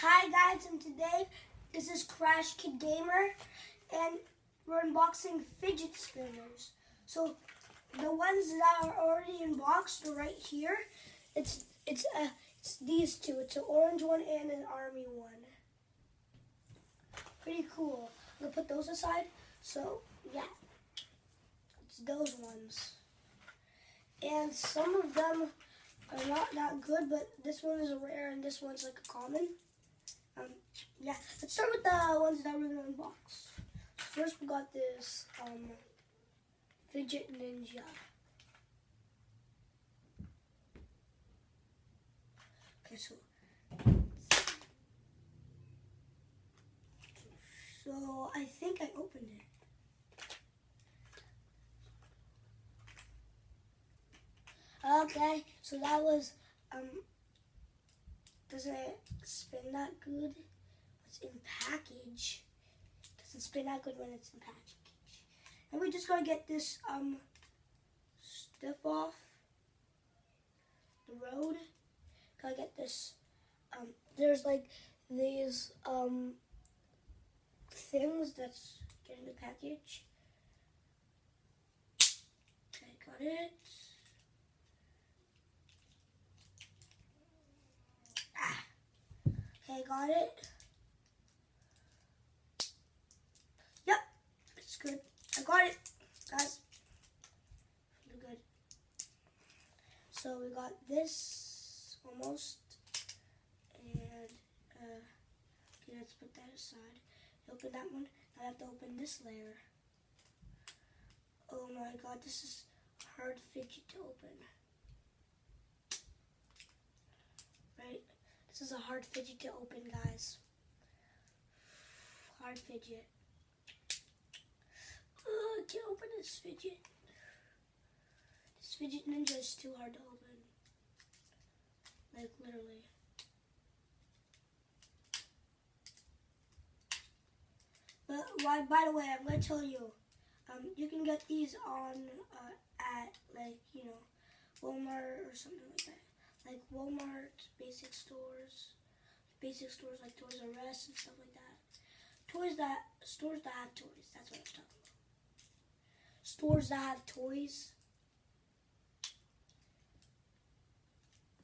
Hi guys, and today this is Crash Kid Gamer, and we're unboxing fidget spinners. So the ones that are already unboxed are right here. It's these two. It's an orange one and an army one. Pretty cool. I'm gonna put those aside. So yeah, it's those ones. And some of them are not that good, but this one is a rare and this one's like a common. Yeah, let's start with the ones that we're gonna unbox. First, we got this fidget ninja. Okay, so I think I opened it. Okay, so that was doesn't it spin that good? It's in package. Doesn't spin that good when it's in package. And we just gotta get this stuff off the road. Gotta get this. There's like these things that's getting the package. Okay, got it. Okay, got it. Yep, it's good. I got it, guys. Really good. So we got this almost, and okay, let's put that aside. Open that one. Now I have to open this layer. Oh my God, this is a hard fidget to open. Right? This is a hard fidget to open, guys. Hard fidget. I can't open this fidget. This fidget ninja is too hard to open. Like, literally. But by the way, I'm going to tell you, you can get these on, at, like, you know, Walmart or something like that. Like Walmart, basic stores like Toys R Us and stuff like that. Stores that have toys. That's what I'm talking about. Stores that have toys.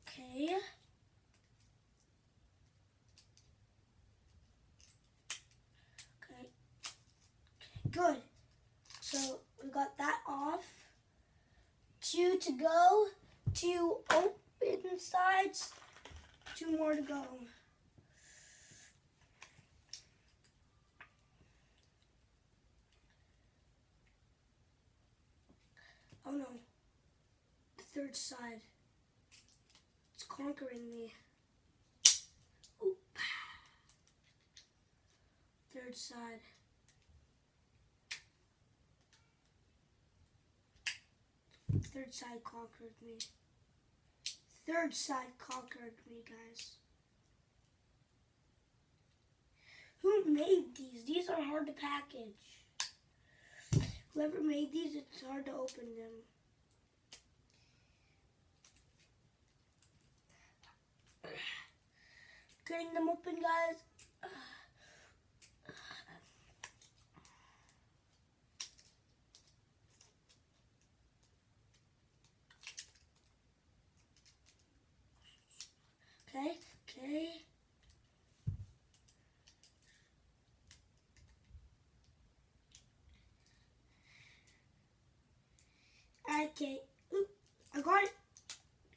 Okay. Okay. Good. So we got that off. 2 to go. 2 open sides. 2 more to go. Oh no. The third side. It's conquering me. Oop. Third side. Third side conquered me. Third side conquered me, guys. Who made these? These are hard to package. Whoever made these, it's hard to open them. Getting them open, guys. Okay. Okay. Oop, I got it.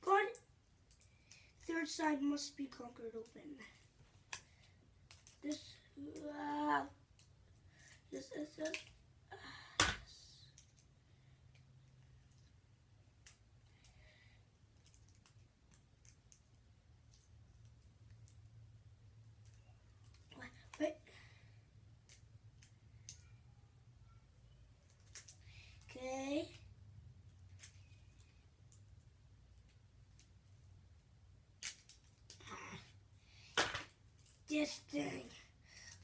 Got it. Third side must be conquered open. This. This. Wait. Okay. This thing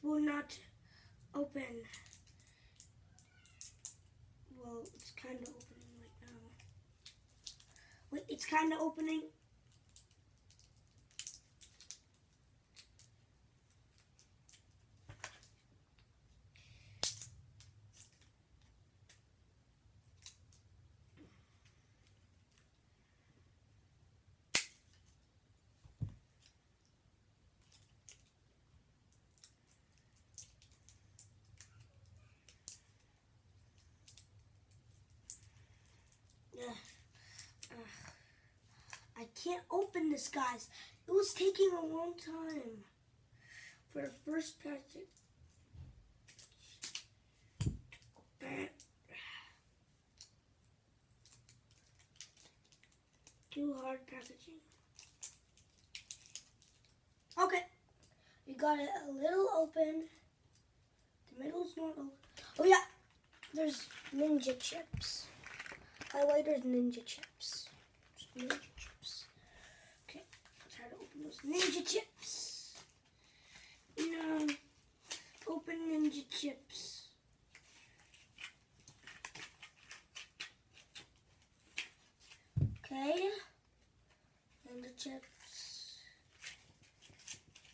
will not open. Well, it's kind of opening right now. Wait, it's kind of opening. I can't open this, guys. It was taking a long time for the first package. Too hard packaging. Okay, we got it a little open. The middle's not open. Oh yeah, there's ninja chips. By the way, there's ninja chips. There's ninja chips. Okay, try to open those ninja chips. No, open ninja chips. Okay, ninja chips.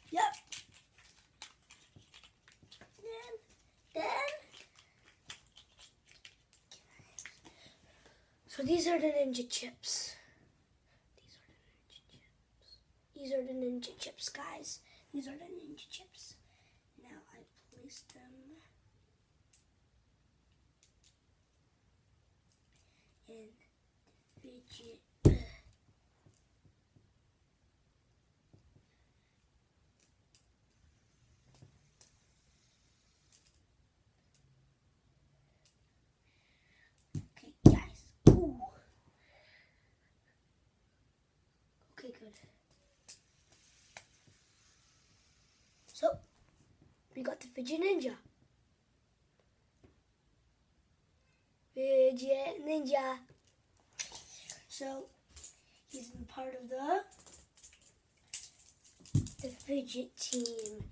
Yep. Then. So these are the ninja chips. These are the ninja chips, guys. These are the ninja chips. Now I place them in the fidget. Okay, guys. Ooh. Okay, good. So, we got the Fidget Ninja. Fidget Ninja. So, he's in part of the Fidget team.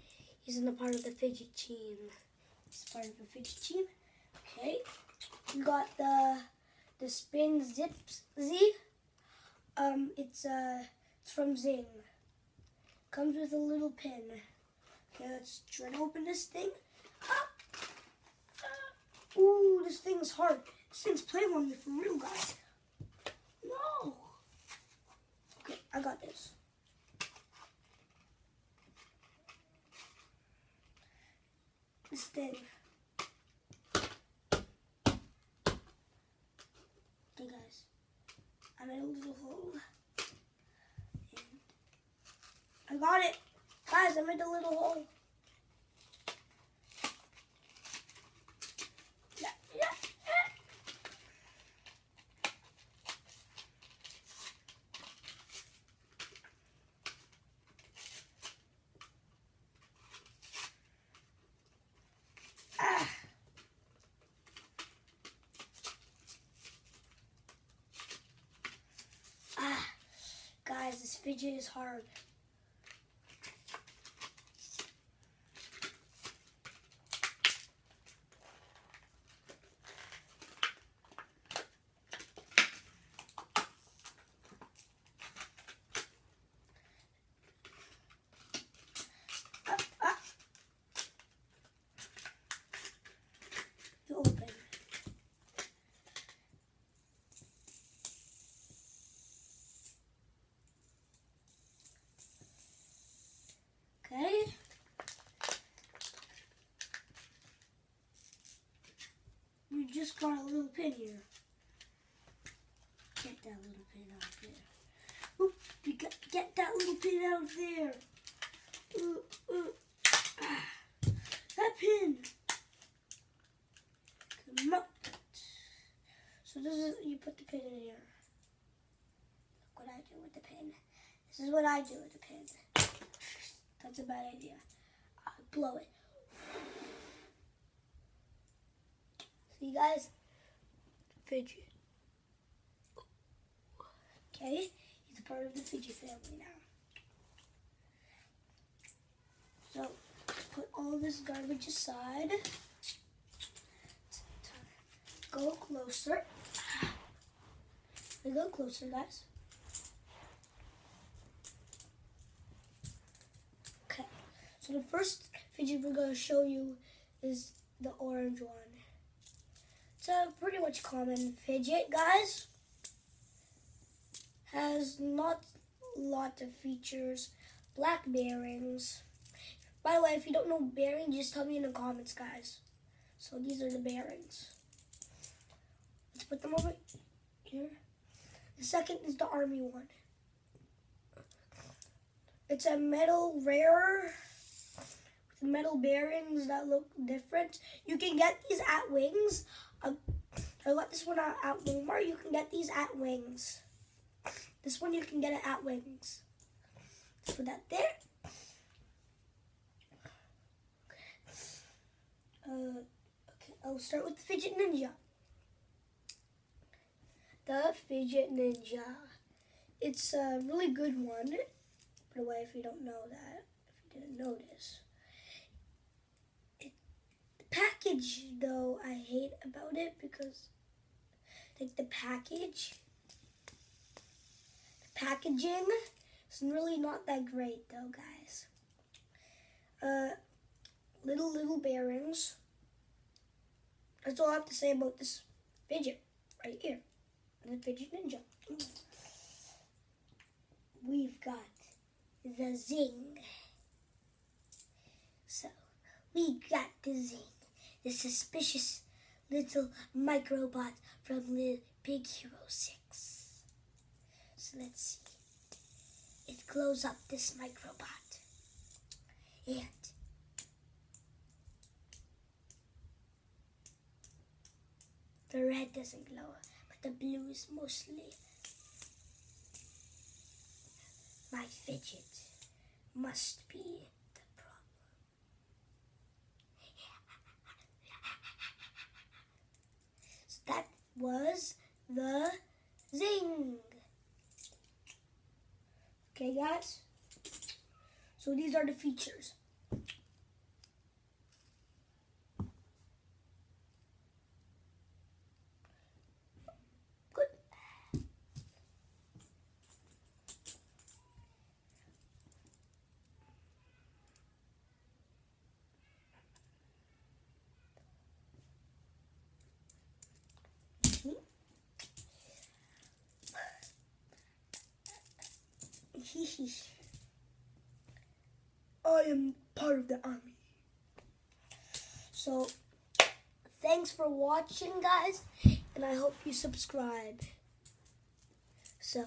He's in a part of the Fidget team. He's part of the Fidget team. Okay. We got the Spin Zip Z. It's from Zing. Comes with a little pin. Okay, let's try to open this thing. Ooh, this thing's hard. This thing's playing on me for real, guys. No. Okay, I got this. This thing. Okay, guys. I made a little hole. And I got it. Guys, I made a little hole. Guys, this fidget is hard. To open. Okay. You just got a little pin here. Get that little pin out there. Oop, you got get that little pin out there. That pin. Come out. So this is, you put the pin in here. Look what I do with the pin. This is what I do with the pin. That's a bad idea. I blow it. See, guys? Fidget. Okay, he's a part of the fidget family now. So, put all this garbage aside. Go closer. We go closer, guys. Okay, so the first fidget we're going to show you is the orange one. It's a pretty much common fidget, guys. Has not a lot of features. Black bearings. By the way, if you don't know bearings, just tell me in the comments, guys. So these are the bearings. Let's put them over here. The second is the army one. It's a metal rare with metal bearings that look different. You can get these at Wings. I got this one at Walmart. You can get these at Wings. This one you can get it at Wings. Let's put that there. Okay, I'll start with the Fidget Ninja. The Fidget Ninja. It's a really good one. By the way, if you don't know that, if you didn't notice. The package, though, I hate about it because, like, the packaging is really not that great, though, guys. Little bearings. That's all I have to say about this fidget right here. The Fidget Ninja. We've got the Zing. So, we got the Zing. The suspicious little microbot from the Big Hero 6. So let's see. It glows up this microbot. And the red doesn't glow, but the blue is mostly. My fidget must be the problem. So that was the Zing. Okay, guys? So these are the features. I am part of the army. So, thanks for watching, guys, and I hope you subscribe. So,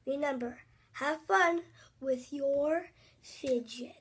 remember, have fun with your fidget.